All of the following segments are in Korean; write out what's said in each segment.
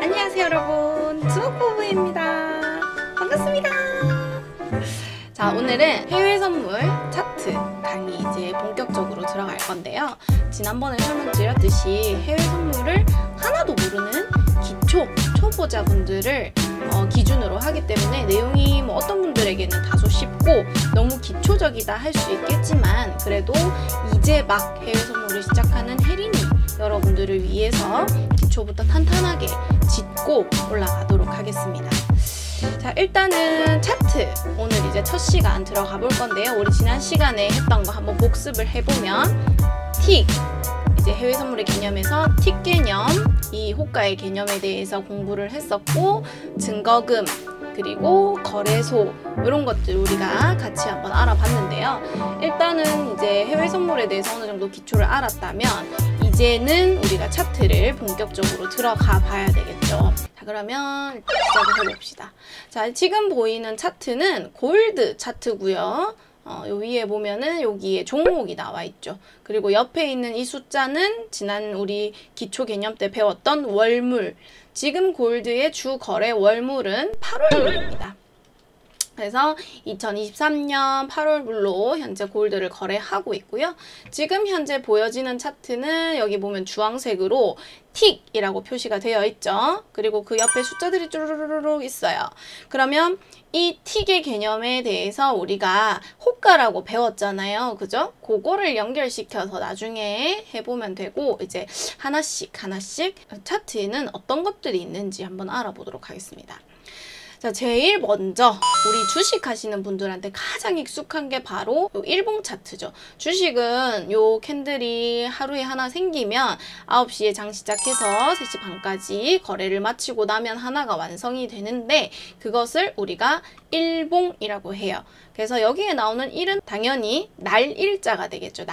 안녕하세요 여러분, 주먹부부입니다. 반갑습니다. 자, 오늘은 해외 선물 차트 강의 이제 본격적으로 들어갈 건데요. 지난번에 설명드렸듯이 해외 선물을 하나도 모르는 기초 초보자분들을 기준으로 하기 때문에 내용이 뭐 어떤 분들에게는 다소 쉽고 너무 기초적이다 할 수 있겠지만, 그래도 이제 막 해외 선물을 시작하는 혜린이 여러분들을 위해서 기초부터 탄탄하게 짚고 올라가도록 하겠습니다. 자, 일단은 차트, 오늘 이제 첫 시간 들어가 볼 건데요. 우리 지난 시간에 했던 거 한번 복습을 해보면, 틱, 이제 해외 선물의 개념에서 틱 개념, 이 호가의 개념에 대해서 공부를 했었고, 증거금, 그리고 거래소, 이런 것들 우리가 같이 한번 알아봤는데요. 일단은 이제 해외 선물에 대해서 어느 정도 기초를 알았다면 이제는 우리가 차트를 본격적으로 들어가 봐야 되겠죠. 자, 그러면 시작을 해봅시다. 자, 지금 보이는 차트는 골드 차트고요. 요 위에 보면은 여기에 종목이 나와 있죠. 그리고 옆에 있는 이 숫자는 지난 우리 기초 개념 때 배웠던 월물. 지금 골드의 주 거래 월물은 8월물입니다. 그래서 2023년 8월물로 현재 골드를 거래하고 있고요. 지금 현재 보여지는 차트는 여기 보면 주황색으로 틱이라고 표시가 되어 있죠. 그리고 그 옆에 숫자들이 쭈루루룩 있어요. 그러면 이 틱의 개념에 대해서 우리가 호가라고 배웠잖아요. 그죠? 그거를 연결시켜서 나중에 해보면 되고, 이제 하나씩 차트에는 어떤 것들이 있는지 한번 알아보도록 하겠습니다. 자, 제일 먼저 우리 주식 하시는 분들한테 가장 익숙한 게 바로 요 일봉 차트죠. 주식은 요 캔들이 하루에 하나 생기면 9시에 장 시작해서 3시 반까지 거래를 마치고 나면 하나가 완성이 되는데, 그것을 우리가 일봉이라고 해요. 그래서 여기에 나오는 일은 당연히 날일자가 되겠죠.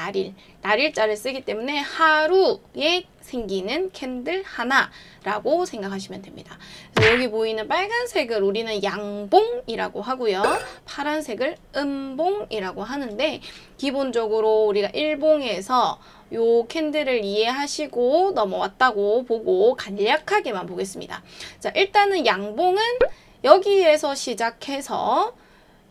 날일자를 쓰기 때문에 하루에 생기는 캔들 하나라고 생각하시면 됩니다. 그래서 여기 보이는 빨간색을 우리는 양봉이라고 하고요. 파란색을 음봉이라고 하는데, 기본적으로 우리가 일봉에서 요 캔들을 이해하시고 넘어왔다고 보고 간략하게만 보겠습니다. 자, 일단은 양봉은 여기에서 시작해서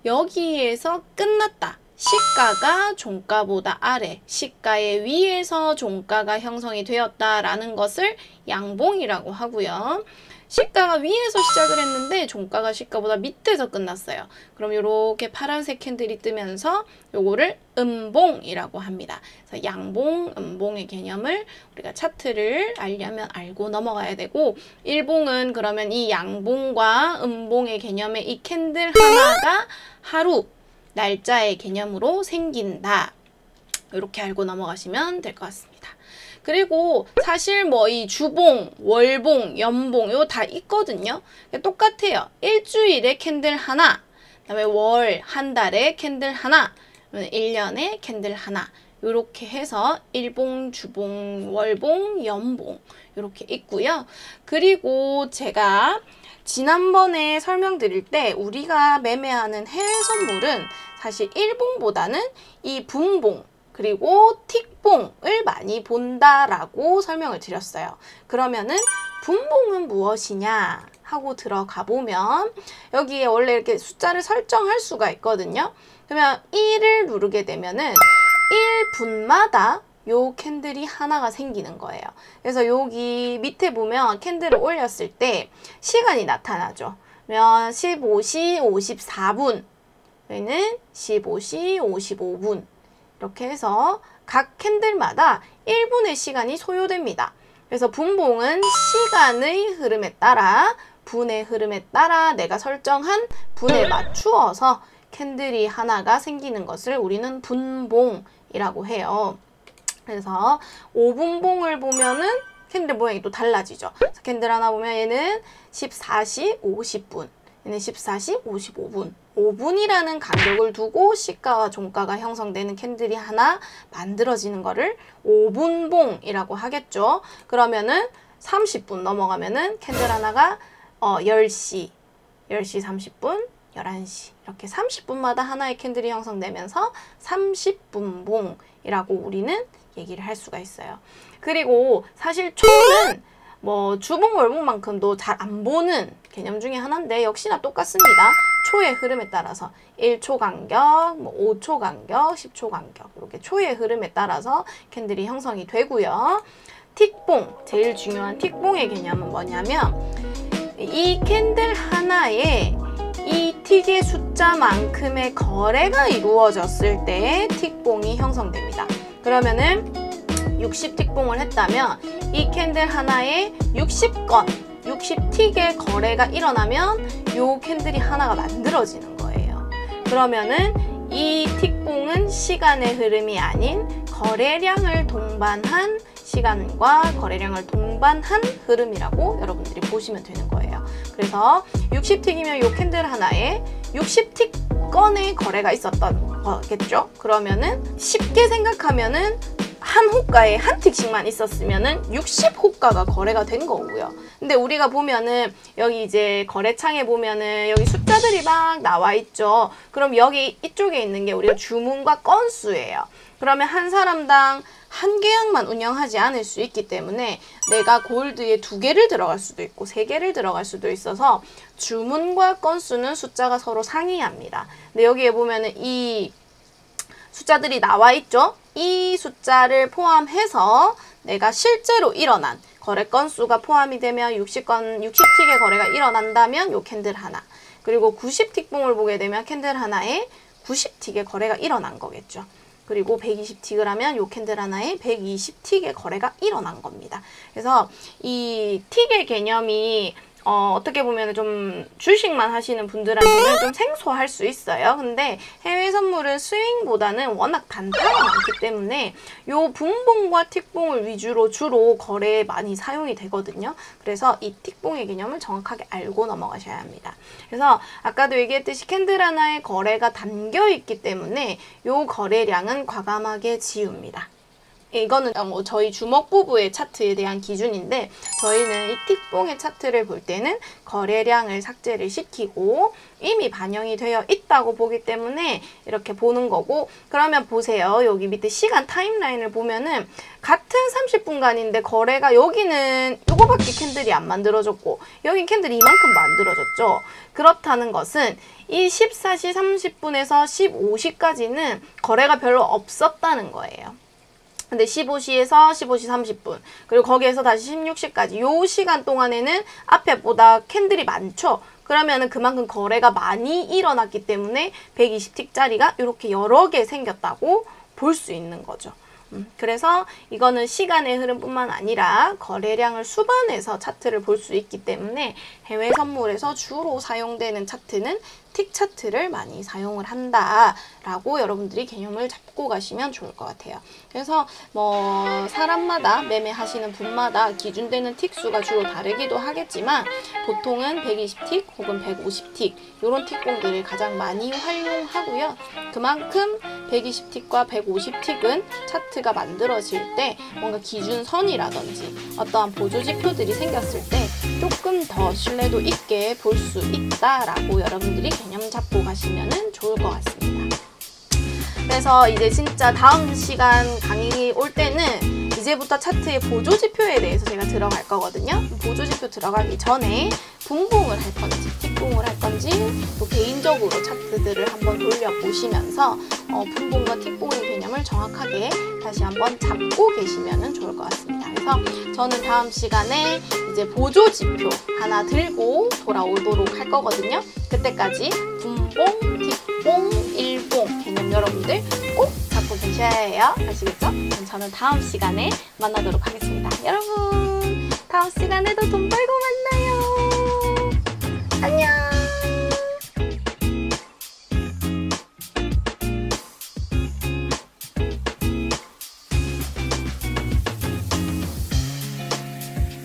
여기에서 끝났다. 시가가 종가보다 아래, 시가의 위에서 종가가 형성이 되었다라는 것을 양봉이라고 하고요. 시가가 위에서 시작을 했는데 종가가 시가보다 밑에서 끝났어요. 그럼 이렇게 파란색 캔들이 뜨면서 요거를 음봉이라고 합니다. 그래서 양봉, 음봉의 개념을 우리가 차트를 알려면 알고 넘어가야 되고, 일봉은 그러면 이 양봉과 음봉의 개념의 이 캔들 하나가 하루, 날짜의 개념으로 생긴다. 이렇게 알고 넘어가시면 될 것 같습니다. 그리고 사실 뭐 이 주봉, 월봉, 연봉 이거 다 있거든요. 똑같아요. 일주일에 캔들 하나, 그다음에 월, 한 달에 캔들 하나, 1년에 캔들 하나, 이렇게 해서 일봉, 주봉, 월봉, 연봉 이렇게 있고요. 그리고 제가 지난번에 설명드릴 때 우리가 매매하는 해외 선물은 사실 일봉보다는 이 분봉 그리고 틱봉을 많이 본다라고 설명을 드렸어요. 그러면은 분봉은 무엇이냐 하고 들어가 보면 여기에 원래 이렇게 숫자를 설정할 수가 있거든요. 그러면 1을 누르게 되면은 1분마다 요 캔들이 하나가 생기는 거예요. 그래서 여기 밑에 보면 캔들을 올렸을 때 시간이 나타나죠. 그러면 15시 54분, 여기는 15시 55분 이렇게 해서 각 캔들마다 1분의 시간이 소요됩니다. 그래서 분봉은 시간의 흐름에 따라, 분의 흐름에 따라 내가 설정한 분에 맞추어서 캔들이 하나가 생기는 것을 우리는 분봉이라고 해요. 그래서 5분봉을 보면은 캔들 모양이 또 달라지죠. 캔들 하나 보면 얘는 14시 50분, 얘는 14시 55분. 5분이라는 간격을 두고 시가와 종가가 형성되는 캔들이 하나 만들어지는 거를 5분봉이라고 하겠죠. 그러면은 30분 넘어가면은 캔들 하나가 10시 30분, 11시 이렇게 30분마다 하나의 캔들이 형성되면서 30분봉이라고 우리는 얘기를 할 수가 있어요. 그리고 사실 초는 뭐 주봉, 월봉만큼도 잘 안 보는 개념 중에 하나인데 역시나 똑같습니다. 초의 흐름에 따라서 1초 간격, 뭐 5초 간격, 10초 간격 이렇게 초의 흐름에 따라서 캔들이 형성이 되고요. 틱봉, 제일 중요한 틱봉의 개념은 뭐냐면 이 캔들 하나에 이 틱의 숫자만큼의 거래가 이루어졌을 때 틱봉이 형성됩니다. 그러면은 60틱봉을 했다면 이 캔들 하나에 60건, 60틱의 거래가 일어나면 이 캔들이 하나가 만들어지는 거예요. 그러면은 이 틱봉은 시간의 흐름이 아닌 거래량을 동반한 시간과 거래량을 동반한 흐름이라고 여러분들이 보시면 되는 거예요. 그래서 60틱이면 이 캔들 하나에 60틱 건의 거래가 있었던 거겠죠? 그러면은 쉽게 생각하면은 한 호가에 한 틱씩만 있었으면은 60호가가 거래가 된 거고요. 근데 우리가 보면은 여기 이제 거래창에 보면은 여기 숫자들이 막 나와 있죠. 그럼 여기 이쪽에 있는 게 우리가 주문과 건수예요. 그러면 한 사람당 한 계약만 운영하지 않을 수 있기 때문에 내가 골드에 2개를 들어갈 수도 있고 3개를 들어갈 수도 있어서 주문과 건수는 숫자가 서로 상이합니다. 근데 여기에 보면은 이 숫자들이 나와 있죠? 이 숫자를 포함해서 내가 실제로 일어난 거래 건수가 포함이 되면 60틱의 거래가 일어난다면 요 캔들 하나, 그리고 90틱봉을 보게 되면 캔들 하나에 90틱의 거래가 일어난 거겠죠. 그리고 120틱을 하면 요 캔들 하나에 120틱의 거래가 일어난 겁니다. 그래서 이 틱의 개념이 어떻게 보면 좀 주식만 하시는 분들한테는 좀 생소할 수 있어요. 근데 해외 선물은 스윙보다는 워낙 단타가 많기 때문에 요 분봉과 틱봉을 위주로 주로 거래에 많이 사용이 되거든요. 그래서 이 틱봉의 개념을 정확하게 알고 넘어가셔야 합니다. 그래서 아까도 얘기했듯이 캔들 하나에 거래가 담겨 있기 때문에 요 거래량은 과감하게 지웁니다. 이거는 저희 주먹부부의 차트에 대한 기준인데 저희는 이 틱봉의 차트를 볼 때는 거래량을 삭제를 시키고 이미 반영이 되어 있다고 보기 때문에 이렇게 보는 거고, 그러면 보세요. 여기 밑에 시간 타임라인을 보면은 같은 30분간인데 거래가 여기는 요거밖에 캔들이 안 만들어졌고 여긴 캔들이 이만큼 만들어졌죠. 그렇다는 것은 이 14시 30분에서 15시까지는 거래가 별로 없었다는 거예요. 근데 15시에서 15시 30분 그리고 거기에서 다시 16시까지 요 시간 동안에는 앞에보다 캔들이 많죠. 그러면은 그만큼 거래가 많이 일어났기 때문에 120틱짜리가 이렇게 여러 개 생겼다고 볼 수 있는 거죠. 그래서 이거는 시간의 흐름뿐만 아니라 거래량을 수반해서 차트를 볼 수 있기 때문에 해외 선물에서 주로 사용되는 차트는 틱 차트를 많이 사용을 한다라고 여러분들이 개념을 잡고 가시면 좋을 것 같아요. 그래서 뭐 사람마다 매매하시는 분마다 기준되는 틱 수가 주로 다르기도 하겠지만 보통은 120틱 혹은 150틱 이런 틱봉들을 가장 많이 활용하고요. 그만큼 120틱과 150틱은 차트가 만들어질 때 뭔가 기준선이라든지 어떠한 보조지표들이 생겼을 때 조금 더 신뢰도 있게 볼 수 있다라고 여러분들이 개념 잡고 가시면 좋을 것 같습니다. 그래서 이제 진짜 다음 시간 강의 올 때는 이제부터 차트의 보조지표에 대해서 제가 들어갈 거거든요. 보조지표 들어가기 전에 분봉을 할 건지 틱봉을 할 건지 또 개인적으로 차트들을 한번 돌려보시면서 분봉과 틱봉의 개념을 정확하게 다시 한번 잡고 계시면 좋을 것 같습니다. 그래서 저는 다음 시간에 이제 보조지표 하나 들고 돌아오도록 할 거거든요. 그때까지 분봉, 틱봉, 일봉 개념 여러분들 꼭 잡고 계셔야 해요. 아시겠죠? 그럼 저는 다음 시간에 만나도록 하겠습니다. 여러분 다음 시간에도 돈 벌고 만나요. 안녕.